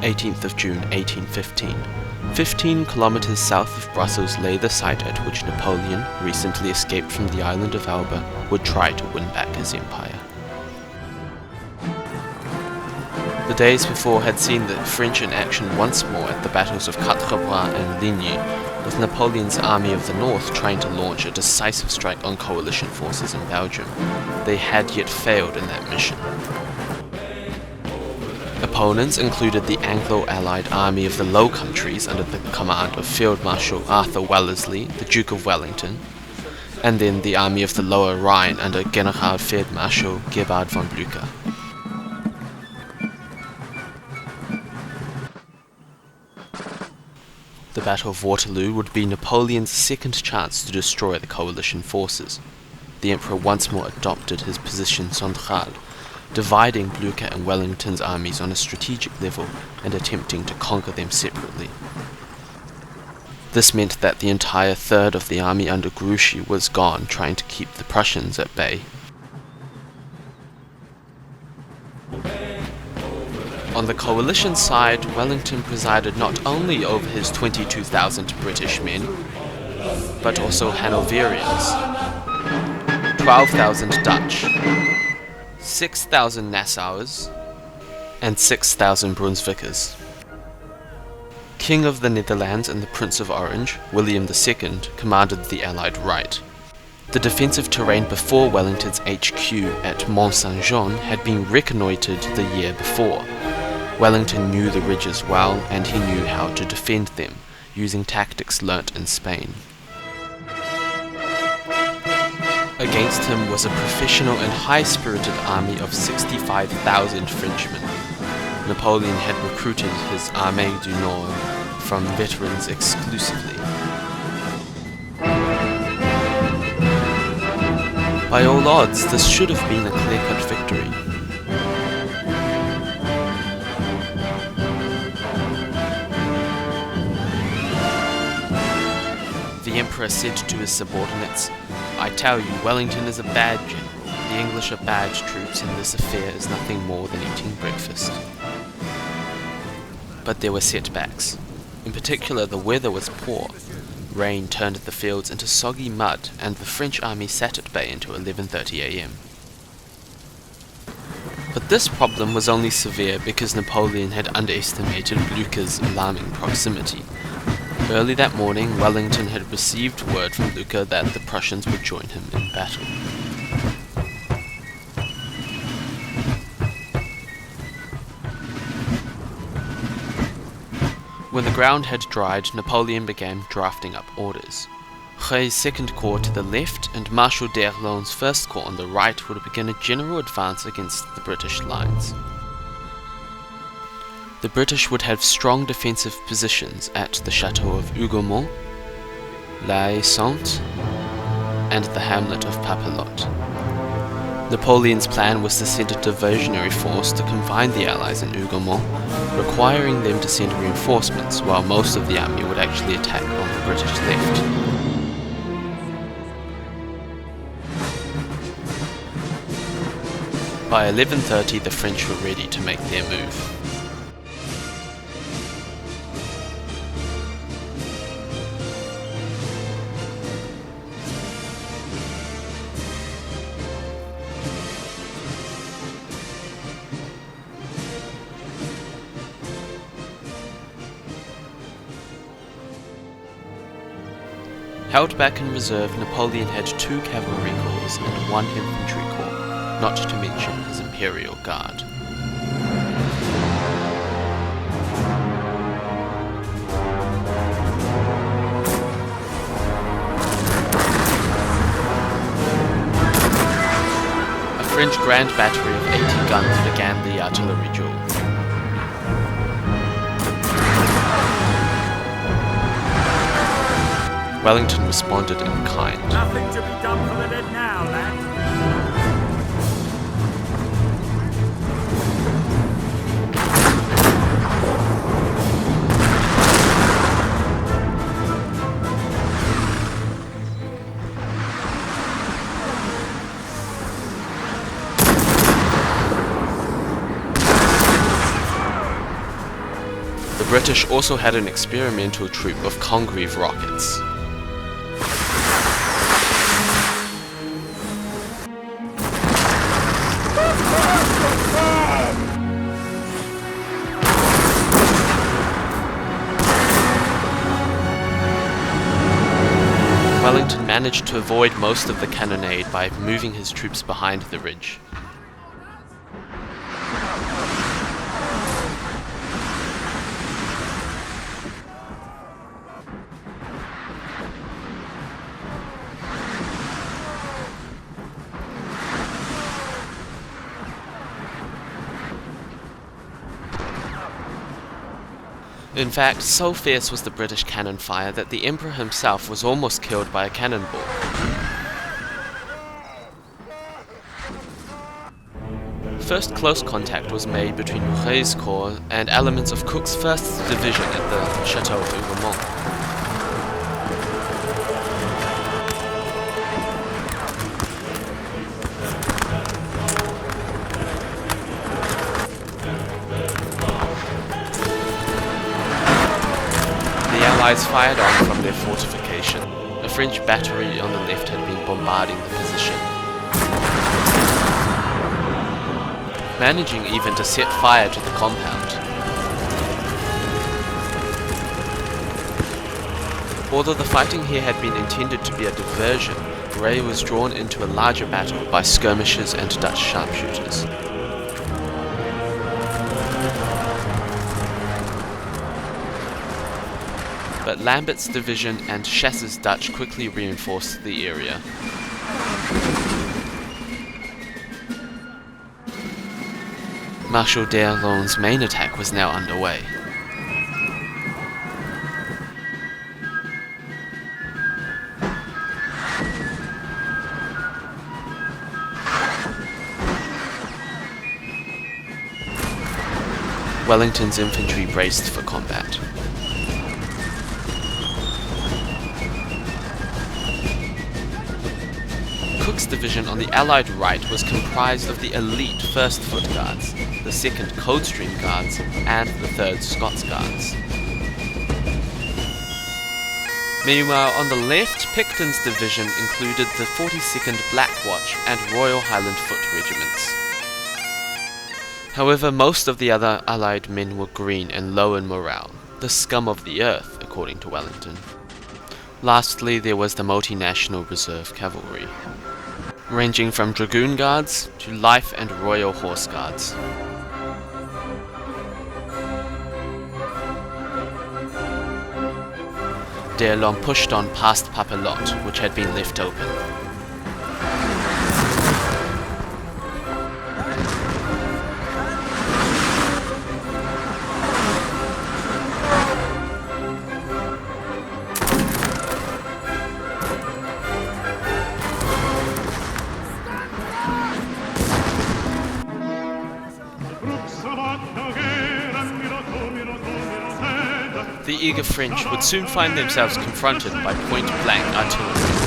18th of June 1815. 15 kilometers south of Brussels lay the site at which Napoleon, recently escaped from the island of Elba, would try to win back his empire. The days before had seen the French in action once more at the battles of Quatre Bras and Ligny, with Napoleon's Army of the North trying to launch a decisive strike on coalition forces in Belgium. They had yet failed in that mission. Opponents included the Anglo-Allied Army of the Low Countries under the command of Field Marshal Arthur Wellesley, the Duke of Wellington, and then the Army of the Lower Rhine under General Field Marshal Gebhard von Blücher. The Battle of Waterloo would be Napoleon's second chance to destroy the coalition forces. The Emperor once more adopted his position centrale, dividing Blücher and Wellington's armies on a strategic level and attempting to conquer them separately. This meant that the entire third of the army under Grouchy was gone, trying to keep the Prussians at bay. On the coalition side, Wellington presided not only over his 22,000 British men, but also Hanoverians, 12,000 Dutch, 6,000 Nassauers, and 6,000 Brunswickers. King of the Netherlands and the Prince of Orange, William II, commanded the Allied right. The defensive terrain before Wellington's HQ at Mont Saint-Jean had been reconnoitred the year before. Wellington knew the ridges well, and he knew how to defend them, using tactics learnt in Spain. Against him was a professional and high-spirited army of 65,000 Frenchmen. Napoleon had recruited his Armée du Nord from veterans exclusively. By all odds, this should have been a clear-cut victory. The Emperor said to his subordinates, "I tell you, Wellington is a bad general. The English are bad troops, and this affair is nothing more than eating breakfast." But there were setbacks. In particular, the weather was poor. Rain turned the fields into soggy mud, and the French army sat at bay until 11:30 a.m. But this problem was only severe because Napoleon had underestimated Blücher's alarming proximity. Early that morning, Wellington had received word from Blücher that the Prussians would join him in battle. When the ground had dried, Napoleon began drafting up orders. Haye's second corps to the left and Marshal d'Erlon's first corps on the right would begin a general advance against the British lines. The British would have strong defensive positions at the chateau of Hougomont, Sainte, and the hamlet of Papelotte. Napoleon's plan was to send a diversionary force to confine the Allies in Hougomont, requiring them to send reinforcements, while most of the army would actually attack on the British left. By 11:30, the French were ready to make their move. Held back in reserve, Napoleon had 2 cavalry corps and 1 infantry corps, not to mention his Imperial Guard. A French grand battery of 80 guns began the artillery duel. Wellington responded in kind. Nothing to be done for the dead now, lad. The British also had an experimental troop of Congreve rockets. Wellington managed to avoid most of the cannonade by moving his troops behind the ridge. In fact, so fierce was the British cannon fire that the Emperor himself was almost killed by a cannonball. First close contact was made between Mouret's corps and elements of Cook's 1st Division at the Chateau of Hougomont. The Allies fired on from their fortification. A French battery on the left had been bombarding the position, managing even to set fire to the compound. Although the fighting here had been intended to be a diversion, Haye was drawn into a larger battle by skirmishers and Dutch sharpshooters. But Lambert's division and Chasse's Dutch quickly reinforced the area. Marshal d'Erlon's main attack was now underway. Wellington's infantry braced for combat. Cook's division on the Allied right was comprised of the elite 1st Foot Guards, the 2nd Coldstream Guards, and the 3rd Scots Guards. Meanwhile, on the left, Picton's division included the 42nd Black Watch and Royal Highland Foot regiments. However, most of the other Allied men were green and low in morale, the scum of the earth, according to Wellington. Lastly, there was the multinational reserve cavalry, ranging from Dragoon Guards to Life and Royal Horse Guards. D'Erlon pushed on past Papelotte, which had been left open. The eager French would soon find themselves confronted by point-blank artillery.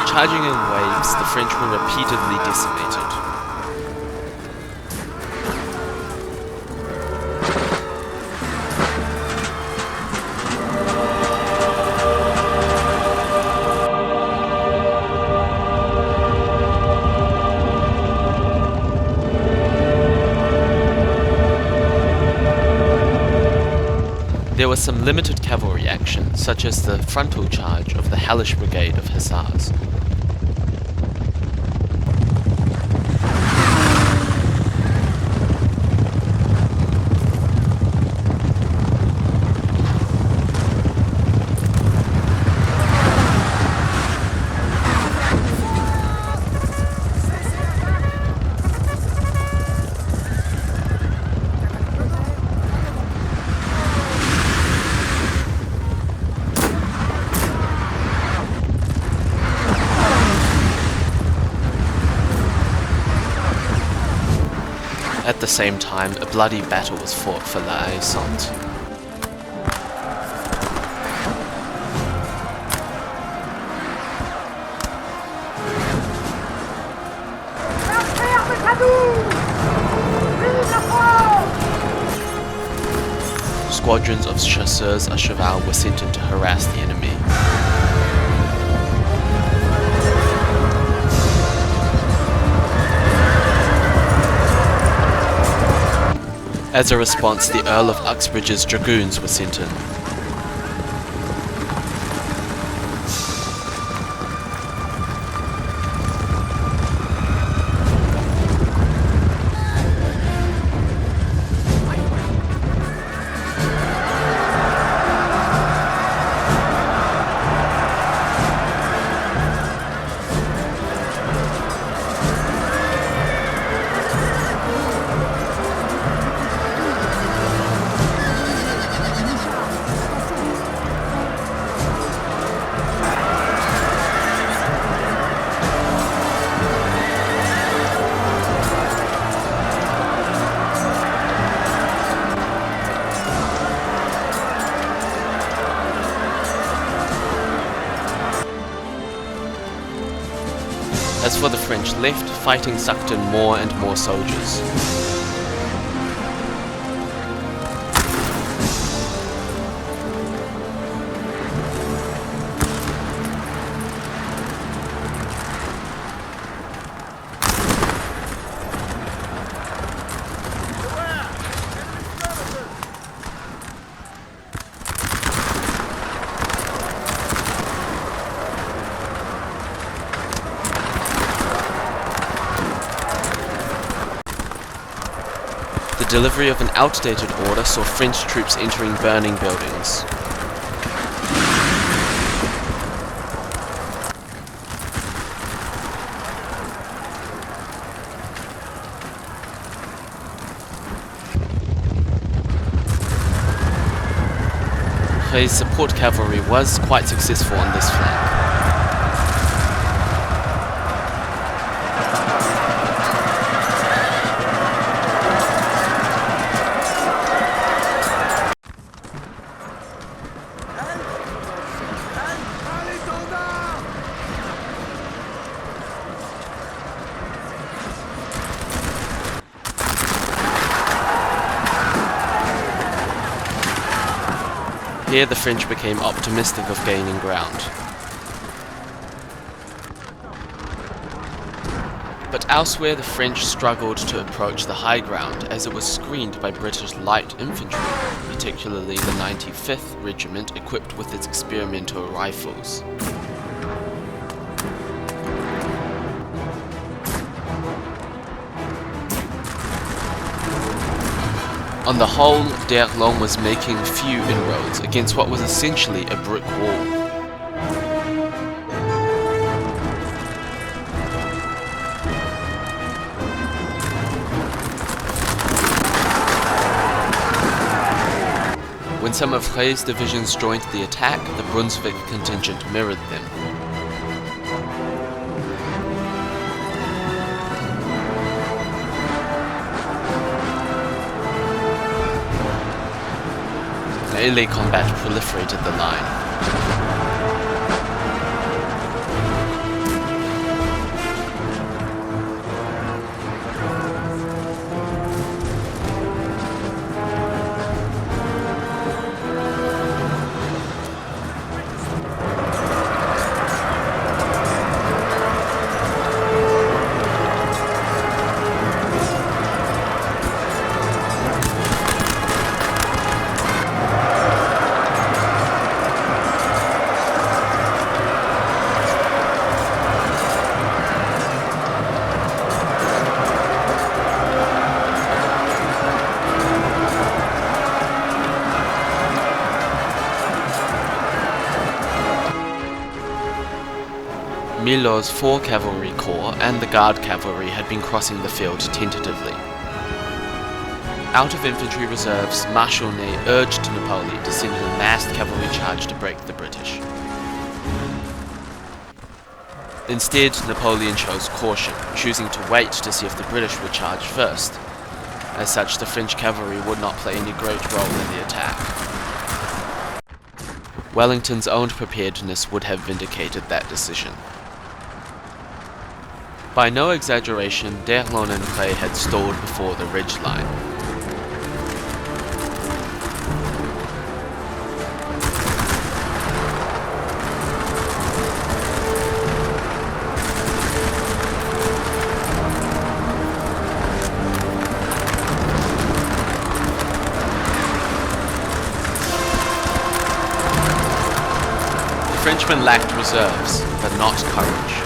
Charging in waves, the French were repeatedly decimated. There was some limited cavalry action, such as the frontal charge of the Hellish Brigade of Hussars. At the same time, a bloody battle was fought for La Haye Sainte. Squadrons of chasseurs à cheval were sent in to harass the enemy. As a response, the Earl of Uxbridge's dragoons were sent in. As for the French left, fighting sucked in more and more soldiers. The delivery of an outdated order saw French troops entering burning buildings. Haye's support cavalry was quite successful on this flank. Here the French became optimistic of gaining ground. But elsewhere the French struggled to approach the high ground as it was screened by British light infantry, particularly the 95th Regiment equipped with its experimental rifles. On the whole, d'Erlon was making few inroads against what was essentially a brick wall. When some of Haye's divisions joined the attack, the Brunswick contingent mirrored them. Melee combat proliferated the line. Milhaud's 4 Cavalry Corps and the Guard Cavalry had been crossing the field tentatively. Out of infantry reserves, Marshal Ney urged Napoleon to send a massed cavalry charge to break the British. Instead, Napoleon chose caution, choosing to wait to see if the British would charge first. As such, the French cavalry would not play any great role in the attack. Wellington's own preparedness would have vindicated that decision. By no exaggeration, d'Erlon and Haye had stalled before the ridgeline. The Frenchmen lacked reserves, but not courage.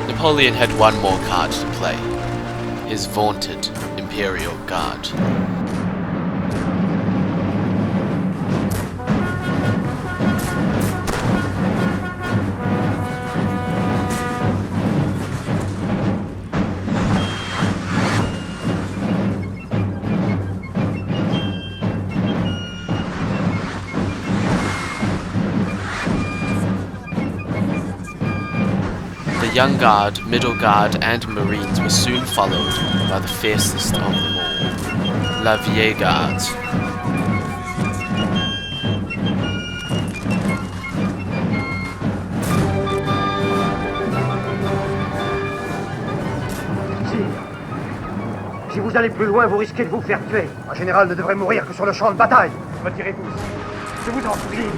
Napoleon had one more card to play, his vaunted Imperial Guard. The Young Guard, Middle Guard and Marines were soon followed by the fiercest of them all, La Vieille Garde. Si vous allez plus loin, vous risquez de vous faire tuer. Un général ne devrait mourir que sur le champ de bataille. Retirez-vous. Je vous en prie.